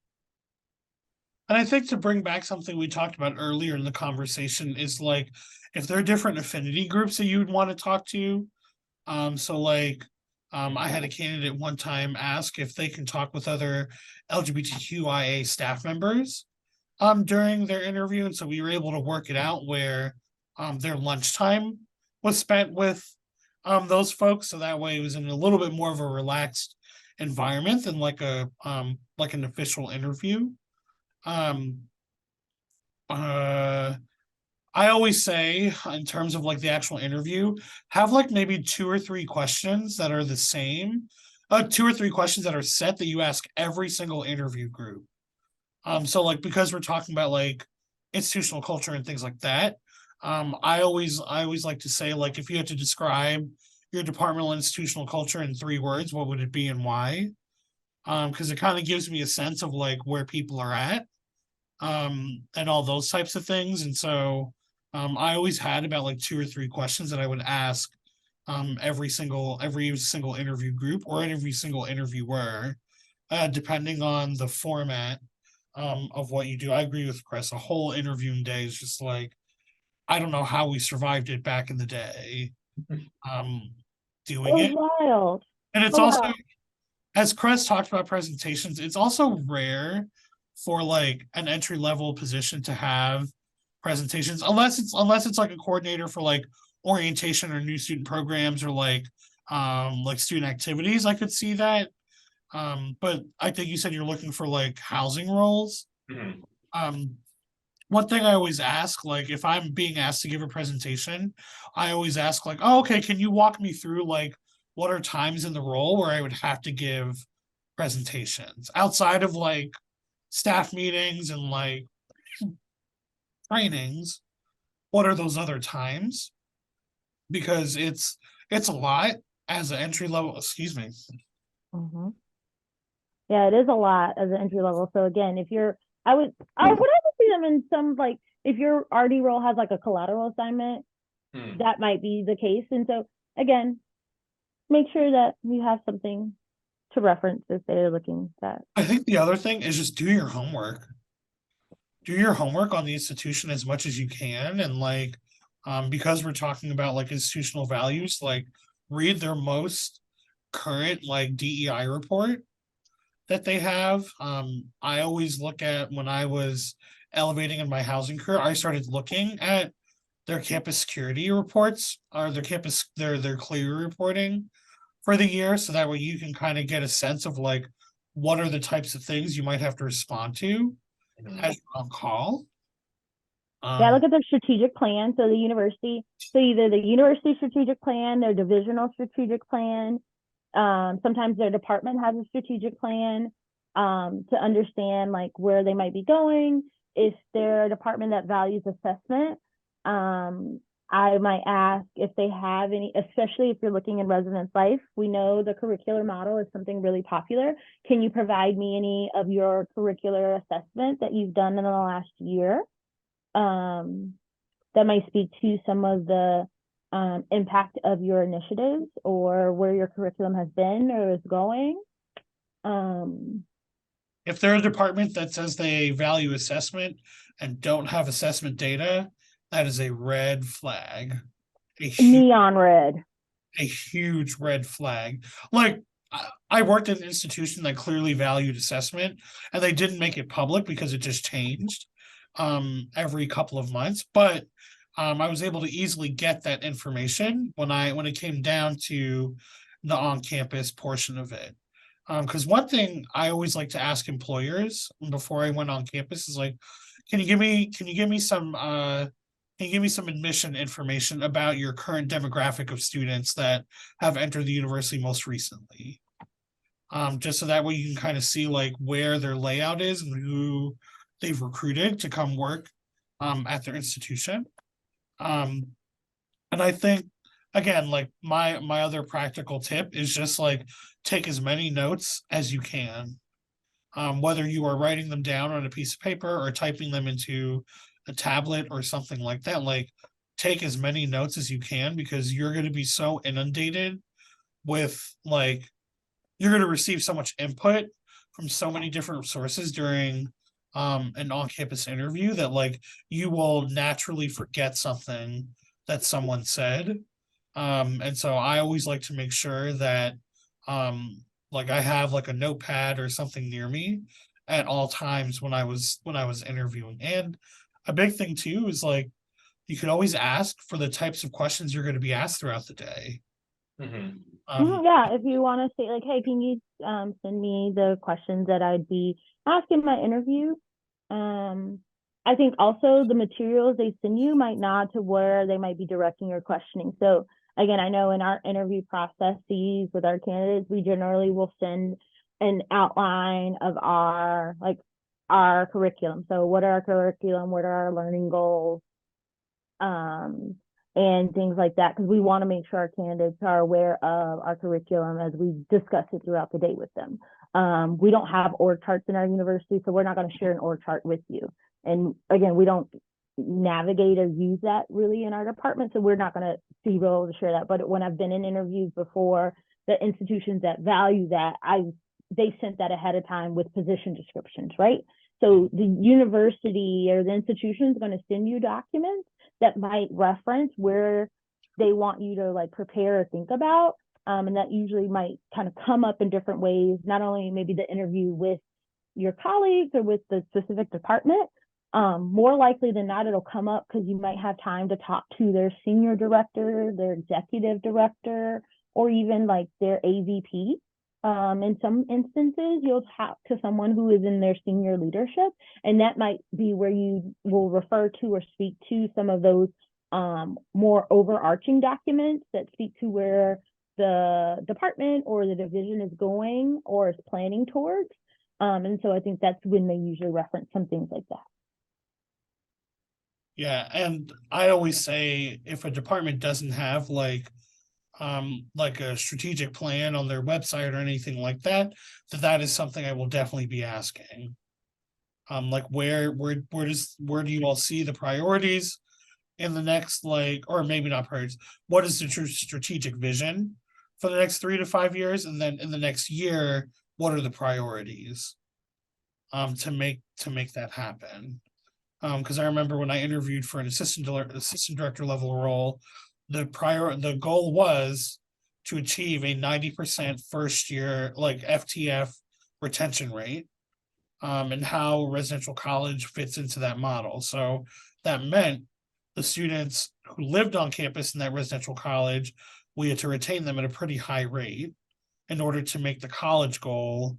And I think to bring back something we talked about earlier in the conversation is like if there are different affinity groups that you would want to talk to. So like I had a candidate one time ask if they can talk with other LGBTQIA staff members during their interview. And so we were able to work it out where their lunchtime was spent with those folks. So that way it was in a little bit more of a relaxed environment than like an official interview. Um uh I always say in terms of like the actual interview, have like maybe 2 or 3 questions that are the same. 2 or 3 questions that are set that you ask every single interview group. So like because we're talking about like institutional culture and things like that, I always like to say like if you had to describe your departmental institutional culture in 3 words, what would it be and why? Because it kind of gives me a sense of like where people are at, and all those types of things. And so I always had about like 2 or 3 questions that I would ask every single interview group or every single interviewer, depending on the format of what you do. I agree with Chris. A whole interviewing day is just like, I don't know how we survived it back in the day. Doing It it. was wild. And it's Oh, also, wow. as Chris talked about presentations, it's also rare for like an entry level position to have presentations, unless it's like a coordinator for like orientation or new student programs or like student activities. I could see that. But I think you said you're looking for like housing roles. Mhm. One thing I always ask, like if I'm being asked to give a presentation, I always ask like, oh, okay, can you walk me through like what are times in the role where I would have to give presentations outside of like staff meetings and like trainings? What are those other times? Because it's a lot as an entry level, excuse me. Hmm. Yeah, it is a lot as an entry level. So again, if you're, I would also see them in some like, if your RD role has like a collateral assignment, Hmm. that might be the case. And so again, make sure that you have something to reference if they're looking at. I think the other thing is just do your homework. Do your homework on the institution as much as you can, and like because we're talking about like institutional values, like read their most current like DEI report that they have. I always look at, when I was elevating in my housing career, I started looking at their campus security reports or their clear reporting for the year, so that way you can kind of get a sense of like what are the types of things you might have to respond to Mhm. as you're on call. Yeah, Um, look at their strategic plan. So the university, so either the university strategic plan, their divisional strategic plan, sometimes their department has a strategic plan, to understand like where they might be going. If they're a department that values assessment, I might ask if they have any, especially if you're looking in residence life. We know the curricular model is something really popular. Can you provide me any of your curricular assessment that you've done in the last year? That might speak to some of the impact of your initiatives or where your curriculum has been or is going. Um, if they're a department that says they value assessment and don't have assessment data, that is a red flag. A huge, Neon red. a huge red flag. Like I worked at an institution that clearly valued assessment, and they didn't make it public because it just changed every couple of months. But I was able to easily get that information when it came down to the on-campus portion of it. Because one thing I always like to ask employers before I went on campus is like, can you give me some can you give me some admission information about your current demographic of students that have entered the university most recently? Just so that way you can kind of see like where their layout is and who they've recruited to come work at their institution. Um, and I think again, like my other practical tip is just like take as many notes as you can. Whether you are writing them down on a piece of paper or typing them into a tablet or something like that, like take as many notes as you can, because you're going to be so inundated with like you're going to receive so much input from so many different sources during an on-campus interview that like you will naturally forget something that someone said. And so I always like to make sure that um like I have like a notepad or something near me at all times when I was interviewing. And a big thing too is like you could always ask for the types of questions you're going to be asked throughout the day. Mhm. Yeah, if you want to say like, hey, can you send me the questions that I'd be asking my interview? I think also the materials they send you might nod to where they might be directing your questioning. So again, I know in our interview processes with our candidates, we generally will send an outline of our curriculum. So what are our curriculum? What are our learning goals? Um, and things like that, because we want to make sure our candidates are aware of our curriculum as we discuss it throughout the day with them. We don't have org charts in our university, so we're not going to share an org chart with you. And again, we don't navigate or use that really in our department, so we're not going to be able to share that. But when I've been in interviews before, the institutions that value that, they sent that ahead of time with position descriptions, right? So the university or the institution is going to send you documents that might reference where they want you to like prepare or think about. And that usually might kind of come up in different ways, not only maybe the interview with your colleagues or with the specific department. More likely than not, it'll come up because you might have time to talk to their senior director, their executive director, or even like their AVP. In some instances, you'll talk to someone who is in their senior leadership, and that might be where you will refer to or speak to some of those more overarching documents that speak to where the department or the division is going or is planning towards. And so I think that's when they usually reference some things like that. Yeah, and I always say if a department doesn't have like a strategic plan on their website or anything like that, that is something I will definitely be asking. Like where do you all see the priorities in the next, like, or maybe not priorities, what is the true strategic vision for the next 3 to 5 years, and then in the next year, what are the priorities to make that happen? Because I remember when I interviewed for an assistant director level role, the goal was to achieve a 90% first year like FTF retention rate, and how residential college fits into that model. So that meant the students who lived on campus in that residential college, we had to retain them at a pretty high rate in order to make the college goal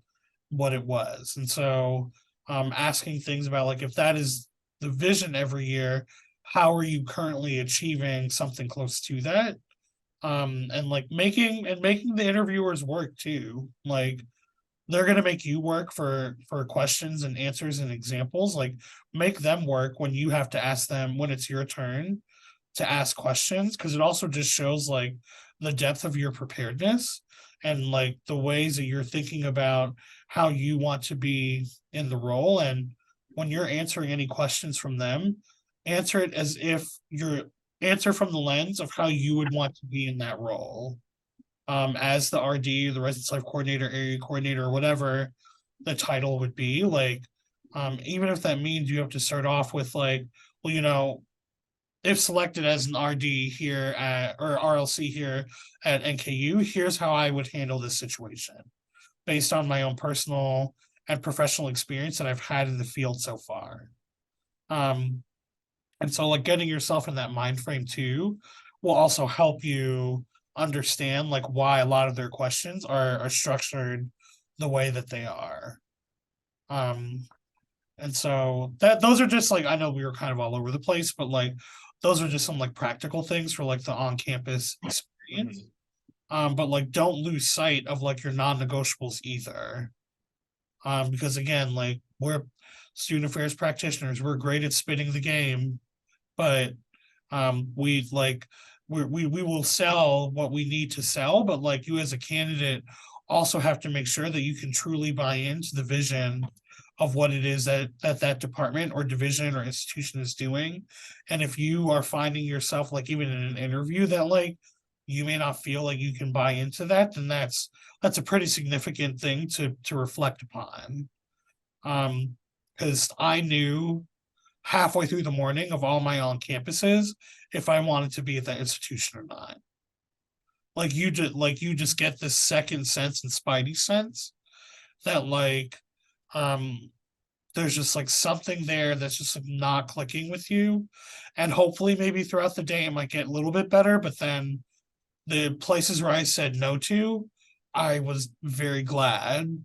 what it was. And so asking things about like, if that is the vision every year, how are you currently achieving something close to that? And like making the interviewers work too. Like they're going to make you work for questions and answers and examples. Like make them work when you have to ask them when it's your turn to ask questions, because it also just shows like the depth of your preparedness and like the ways that you're thinking about how you want to be in the role. And when you're answering any questions from them, answer it as if you're answer from the lens of how you would want to be in that role, as the RD, the residence life coordinator, area coordinator, or whatever the title would be. Like even if that means you have to start off with like, well, you know, if selected as an RD here at, or RLC here at NKU, here's how I would handle this situation based on my own personal and professional experience that I've had in the field so far. And so like getting yourself in that mind frame too will also help you understand like why a lot of their questions are structured the way that they are. And so that those are just like, I know we were kind of all over the place, but like those are just some like practical things for like the on-campus experience. But like don't lose sight of like your non-negotiables either. Because again, like we're student affairs practitioners, we're great at spitting the game, but we like we will sell what we need to sell, but like you as a candidate also have to make sure that you can truly buy into the vision of what it is that department or division or institution is doing. And if you are finding yourself like even in an interview that like you may not feel like you can buy into that, then that's a pretty significant thing to reflect upon. Because I knew halfway through the morning of all my on campuses if I wanted to be at that institution or not. Like you just get this second sense and spidey sense that like there's just like something there that's just like not clicking with you. And hopefully maybe throughout the day it might get a little bit better, but then the places where I said no to, I was very glad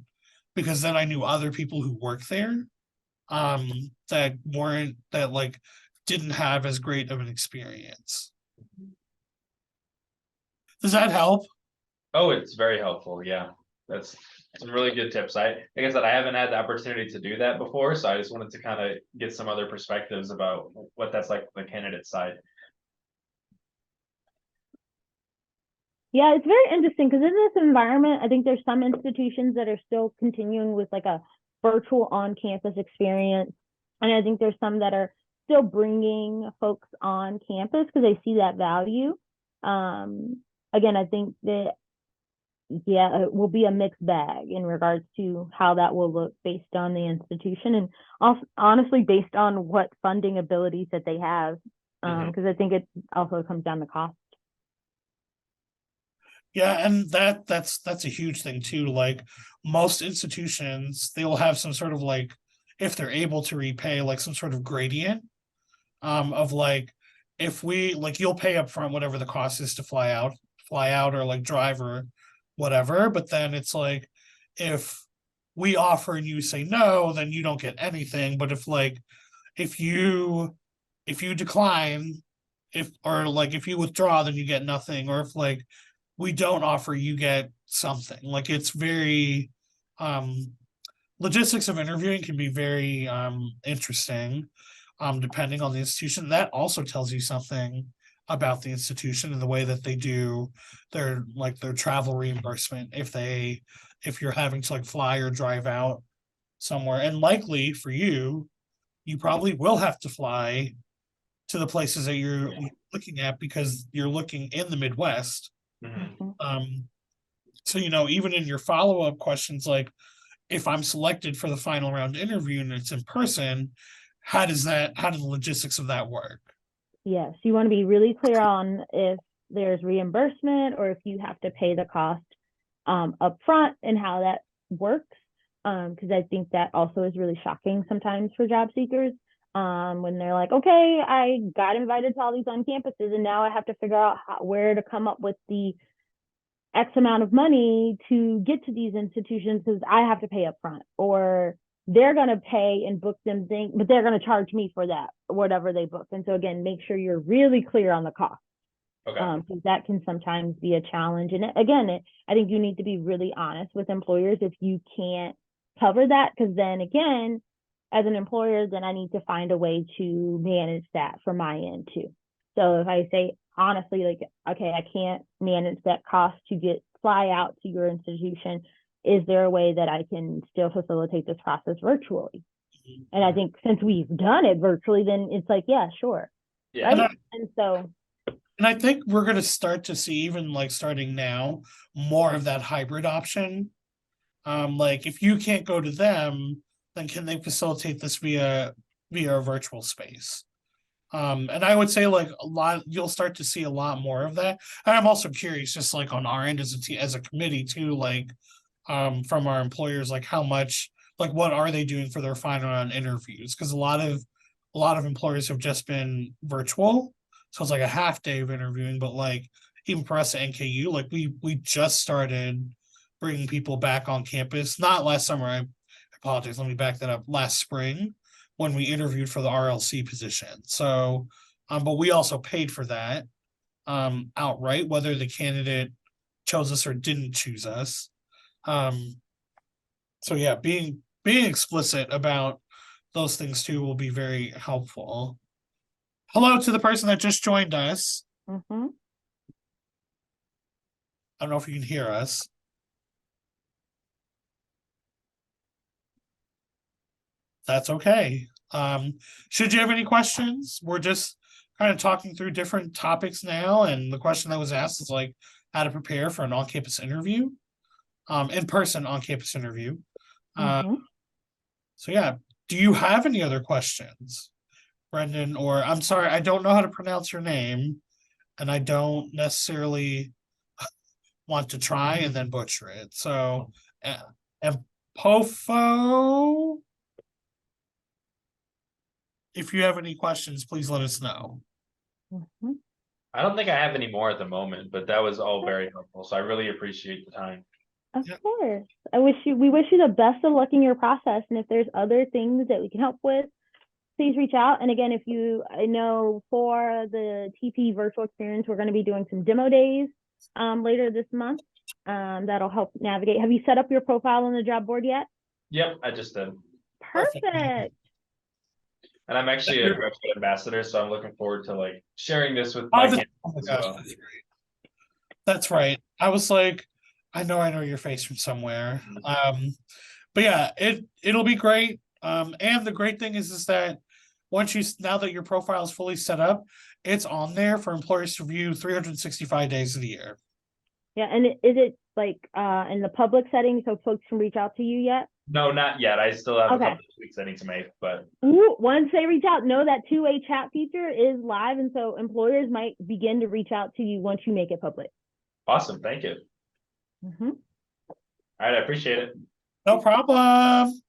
because then I knew other people who work there that weren't that like didn't have as great of an experience. Does that help? Oh, it's very helpful. Yeah, that's some really good tips. Like I said, I haven't had the opportunity to do that before, so I just wanted to kind of get some other perspectives about what that's like from the candidate side. Yeah, it's very interesting because in this environment, I think there's some institutions that are still continuing with like a virtual on-campus experience. And I think there's some that are still bringing folks on campus because they see that value. Again, I think that yeah, it will be a mixed bag in regards to how that will look based on the institution and also honestly based on what funding abilities that they have. Because I think it also comes down to cost. Yeah, and that's a huge thing too. Like most institutions, they will have some sort of like, if they're able to repay, like some sort of gradient of like, if we like, you'll pay up front whatever the cost is to fly out or like drive or whatever, but then it's like, if we offer and you say no, then you don't get anything. But if like, if you decline, if or like if you withdraw, then you get nothing, or if like we don't offer, you get something. Like it's very um logistics of interviewing can be very interesting depending on the institution. That also tells you something about the institution and the way that they do their like their travel reimbursement if you're having to like fly or drive out somewhere. And likely for you, you probably will have to fly to the places that you're looking at because you're looking in the Midwest. Um, so even in your follow-up questions, like if I'm selected for the final round interview and it's in person, how do the logistics of that work? Yes, you want to be really clear on if there's reimbursement or if you have to pay the cost up front and how that works. Because I think that also is really shocking sometimes for job seekers. When they're like, okay, I got invited to all these on campuses and now I have to figure out where to come up with the X amount of money to get to these institutions because I have to pay up front, or they're going to pay and book them things, but they're going to charge me for that, whatever they book. And so again, make sure you're really clear on the cost. Okay. Because that can sometimes be a challenge. And again, I think you need to be really honest with employers if you can't cover that, because then again, as an employer, then I need to find a way to manage that from my end too. So if I say honestly, like, okay, I can't manage that cost to fly out to your institution, is there a way that I can still facilitate this process virtually? And I think since we've done it virtually, then it's like, yeah, sure. Yeah. Right. And I think we're going to start to see, even like starting now, more of that hybrid option. Like if you can't go to them, then can they facilitate this via a virtual space? And I would say like you'll start to see a lot more of that. And I'm also curious, just like on our end as a committee too, like from our employers, like how much, like what are they doing for their final round interviews? Because a lot of employers have just been virtual, so it's like a half day of interviewing. But like even for us at NKU, like we just started bringing people back on campus, not last summer. I apologize. Let me back that up. Last spring, when we interviewed for the RLC position. So, but we also paid for that outright, whether the candidate chose us or didn't choose us. So yeah, being explicit about those things too will be very helpful. Hello to the person that just joined us. I don't know if you can hear us. That's okay. Should you have any questions? We're just kind of talking through different topics now, and the question that was asked is like how to prepare for an on-campus interview, in-person on-campus interview. So yeah, do you have any other questions, Brendan? Or I'm sorry, I don't know how to pronounce your name, and I don't necessarily want to try and then butcher it. So, and Pofo, if you have any questions, please let us know. I don't think I have any more at the moment, but that was all very helpful. So I really appreciate the time. Of course. We wish you the best of luck in your process. And if there's other things that we can help with, please reach out. And again, I know for the TPE virtual experience, we're going to be doing some demo days later this month. That'll help navigate. Have you set up your profile on the job board yet? Yep, I just did. Perfect. And I'm actually a graduate ambassador, so I'm looking forward to like sharing this with my kids as well. That's right. I was like, I know your face from somewhere. But yeah, it'll be great. And the great thing is that now that your profile is fully set up, it's on there for employers to view 365 days of the year. Yeah, and is it like in the public setting so folks can reach out to you yet? No, not yet. I still have a Okay. couple of tweaks I need to make, but Ooh, once they reach out, know that two-way chat feature is live, and so employers might begin to reach out to you once you make it public. awesome. Thank you. Mhm. All right, I appreciate it. No problem.